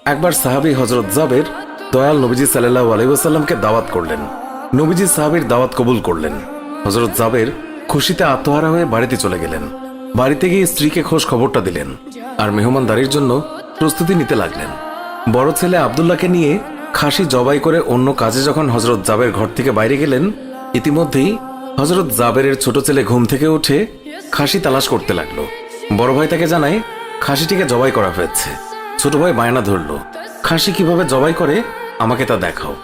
একবার সাহাবী হযরত জাবের দয়াল নবীজি সাল্লাল্লাহু আলাইহি ওয়াসাল্লামকে দাওয়াত করলেন। নবীজি সাহাবীর দাওয়াত কবুল করলেন। হযরত জাবের খুশিতে আত্মহারা হয়ে বাড়িতে চলে গেলেন। বাড়িতে গিয়ে স্ত্রীকে খোঁজ খবরটা দিলেন আর মেহমানদারির জন্য প্রস্তুতি নিতে লাগলেন। বড় ছেলে আব্দুল্লাহকে নিয়ে খাসি জবাই করে অন্য কাজে যখন হযরত জাবের ঘর থেকে বাইরে গেলেন, ইতিমধ্যেই হযরত জাবেরের ছোট ছেলে ঘুম থেকে উঠে খাসি তালাশ করতে লাগলো। বড় ভাই তাকে জানায় খাসিটিকে জবাই করা হয়েছে। ছোট ভাই বায়না ধরলো, খাসি কিভাবে জবাই করে আমাকে তা দেখাও।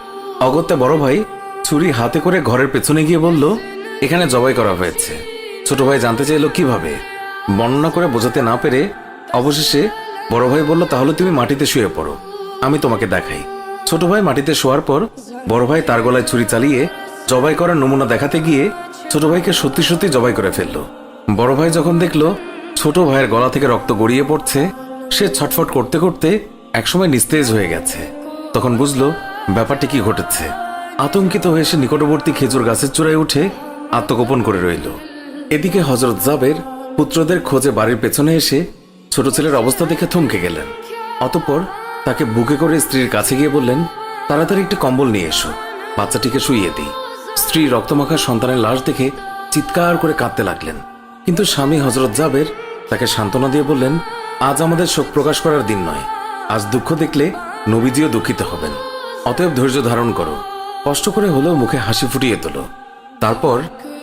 অগত্যা বড় ভাই ছুরি হাতে করে ঘরের পেছনে গিয়ে বলল, এখানে জবাই করা হয়েছে। ছোট ভাই জানতে চাইল কিভাবে। বর্ণনা করে বোঝাতে না পেরে অবশেষে বড় ভাই বলল, তাহলে তুমি মাটিতে শুয়ে পড়ো, আমি তোমাকে দেখাই। ছোট ভাই মাটিতে শোয়ার পর বড় ভাই তার গলায় ছুরি চালিয়ে জবাই করার নমুনা দেখাতে গিয়ে ছোট ভাইকে সত্যি সত্যি জবাই করে ফেলল। বড় ভাই যখন দেখল ছোট ভাইয়ের গলা থেকে রক্ত গড়িয়ে পড়ছে, সে ছটফট করতে করতে একসময় নিস্তেজ হয়ে গেছে। তখন বুঝলো ব্যাপারটি কি ঘটেছে। আতঙ্কিত হয়ে সে নিকটবর্তী খেজুর গাছের চূড়ায় উঠে আত্মগোপন করে রইল। এদিকে হযরত জাবের পুত্রদের খোঁজে বাড়ির পেছনে এসে ছোট ছেলের অবস্থা দেখে থমকে গেলেন। অতঃপর তাকে বুকে করে স্ত্রীর কাছে গিয়ে বললেন, তাড়াতাড়ি একটি কম্বল নিয়ে এসো, বাচ্চাটিকে শুইয়ে দিই। স্ত্রী রক্তমাখা সন্তানের লাশ দেখে চিৎকার করে কাঁদতে লাগলেন। কিন্তু স্বামী হযরত জাবের তাকে সান্ত্বনা দিয়ে বললেন, আজ আমাদের শোক প্রকাশ করার দিন নয়, আজ দুঃখ দেখলে নবীজিও দুঃখিত হবেন। অতএব ধৈর্য ধারণ করো, কষ্ট করে হলেও মুখে হাসি ফুটিয়ে তোলো। তারপর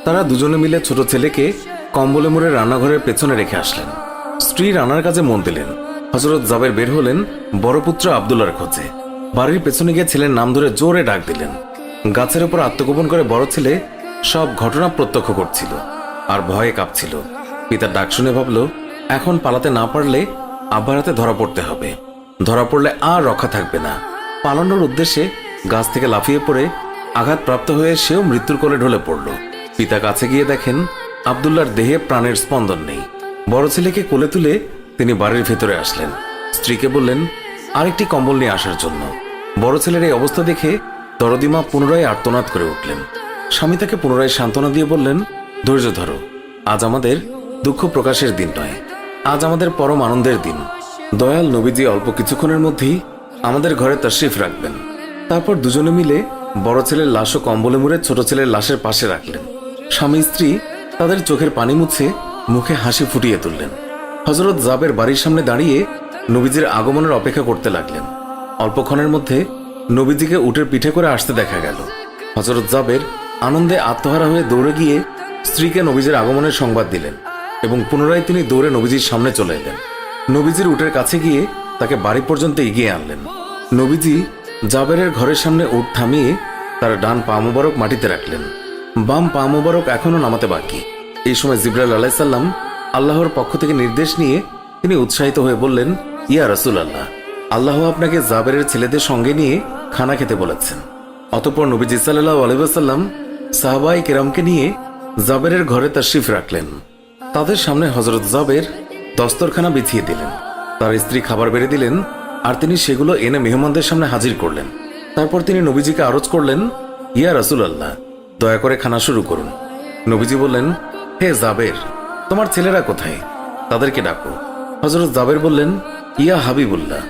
তারা দুজনে মিলে ছোট ছেলেকে কম্বলে মুড়ে রান্নাঘরের পেছনে রেখে আসলেন। স্ত্রী রান্নার কাজে মন দিলেন। হযরত জাবের বের হলেন বড় পুত্র আব্দুল্লাহর খোঁজে। বাড়ির পেছনে গিয়ে ছেলের নাম ধরে জোরে ডাক দিলেন। গাছের উপর আত্মগোপন করে বড় ছেলে সব ঘটনা প্রত্যক্ষ করছিল আর ভয়ে কাঁপছিল। পিতার ডাক শুনে ভাবল, এখন পালাতে না পারলে আব্বার হাতে ধরা পড়তে হবে। ধরা পড়লে আর রক্ষা থাকবে না। পালানোর উদ্দেশ্যে গাছ থেকে লাফিয়ে পড়ে আঘাতপ্রাপ্ত হয়ে সেও মৃত্যুর কোলে ঢলে পড়ল। পিতা কাছে গিয়ে দেখেন আব্দুল্লাহর দেহে প্রাণের স্পন্দন নেই। বড় ছেলেকে কোলে তুলে তিনি বাড়ির ভেতরে আসলেন। স্ত্রীকে বললেন আরেকটি কম্বল নিয়ে আসার জন্য। বড় ছেলের এই অবস্থা দেখে দরদিমা পুনরায় আর্তনাদ করে উঠলেন। স্বামী তাকে পুনরায় সান্ত্বনা দিয়ে বললেন, ধৈর্য ধরো, আজ আমাদের দুঃখ প্রকাশের দিন নয়, আজ আমাদের পরম আনন্দের দিন। দয়াল নবীজি অল্প কিছুক্ষণের মধ্যেই আমাদের ঘরে তাশরিফ রাখবেন। তারপর দুজনে মিলে বড় ছেলের লাশও কম্বলে মুড়ে ছোট ছেলের লাশের পাশে রাখলেন। স্বামী স্ত্রী তাদের চোখের পানি মুছে মুখে হাসি ফুটিয়ে তুললেন। হযরত জাবের বাড়ির সামনে দাঁড়িয়ে নবীজির আগমনের অপেক্ষা করতে লাগলেন। অল্পক্ষণের মধ্যে নবীজিকে উটের পিঠে করে আসতে দেখা গেল। হযরত জাবের আনন্দে আত্মহারা হয়ে দৌড়ে গিয়ে স্ত্রীকে নবীজির আগমনের সংবাদ দিলেন এবং পুনরায় তিনি দৌড়ে নবীজির সামনে চলে এলেন। নবীজির উটের কাছে গিয়ে তাকে বাড়ি পর্যন্ত এগিয়ে আনলেন। নবীজি জাবেরের ঘরের সামনে উট থামিয়ে তার ডান পা মুবারক মাটিতে রাখলেন, বাম পা মুবারক এখনো নামাতে বাকি। এই সময় জিবরাইল আলাইহিস সালাম আল্লাহর পক্ষ থেকে নির্দেশ নিয়ে তিনি উৎসাহিত হয়ে বললেন, ইয়া রাসূলুল্লাহ, আল্লাহ আপনাকে জাবেরের ছেলেদের সঙ্গে নিয়ে খানা খেতে বলেছেন। অতঃপর নবীজি সাল্লাল্লাহু আলাইহি ওয়াসাল্লাম সাহাবায়ে কেরামকে নিয়ে জাবেরের ঘরে তাশরিফ রাখলেন। তাদের সামনে হযরত জাবের দস্তরখানা বিছিয়ে দিলেন। তার স্ত্রী খাবার বেড়ে দিলেন আর তিনি সেগুলো এনে মেহমানদের সামনে হাজির করলেন। তারপর তিনি নবীজিকে আরজ করলেন, ইয়া রাসূলুল্লাহ, দয়া করে খানা শুরু করুন। নবীজি বললেন, হে জাবের, তোমার ছেলেরা কোথায়? তাদেরকে ডাকো। হযরত জাবের বললেন, ইয়া হাবিবুল্লাহ,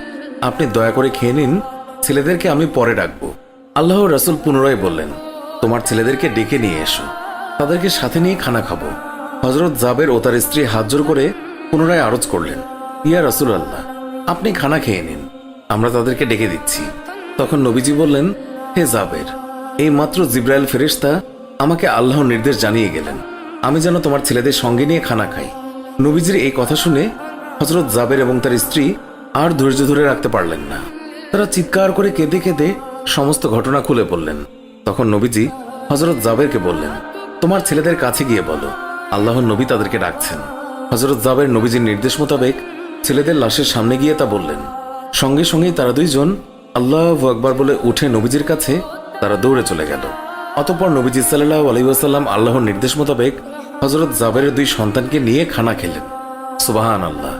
আপনি দয়া করে খেয়ে নিন, ছেলেদেরকে আমি পরে ডাকবো। আল্লাহর রাসূল পুনরায় বললেন, তোমার ছেলেদেরকে ডেকে নিয়ে এসো, তাদেরকে সাথে নিয়ে খানা খাবো। হযরত জাবের ও তার স্ত্রী হাত জোড় করে পুনরায় আরজ করলেন, ইয়া রাসূলুল্লাহ, আপনি খানা খেয়ে নিন, আমরা তাদেরকে ডেকে দিচ্ছি। তখন নবীজি বললেন, হে জাবের, এই মাত্র জিবরাইল ফেরেশতা আমাকে আল্লাহর নির্দেশ জানিয়ে গেলেন আমি যেন তোমার ছেলেদের সঙ্গে নিয়ে খানা খাই। নবীজির এই কথা শুনে হযরত জাবের এবং তার স্ত্রী আর ধৈর্য ধরে রাখতে পারলেন না। তারা চিৎকার করে কেঁদে কেঁদে সমস্ত ঘটনা খুলে বললেন। তখন নবীজি হযরত জাবেরকে বললেন, তোমার ছেলেদের কাছে গিয়ে বলো আল্লাহর নবী তাদেরকে ডাকছেন। হযরত জাবের নবীজির নির্দেশ মোতাবেক ছেলেদের লাশের সামনে গিয়ে তা বললেন। সঙ্গে সঙ্গেই তারা দুইজন আল্লাহু আকবার বলে উঠে নবীজির কাছে তারা দৌড়ে চলে গেল। অতঃপর নবীজি সাল্লাল্লাহু আলাইহি ওয়াসাল্লাম আল্লাহর নির্দেশ মোতাবেক হযরত জাবেরের দুই সন্তানকে নিয়ে খানা খেলেন। সুবহানাল্লাহ।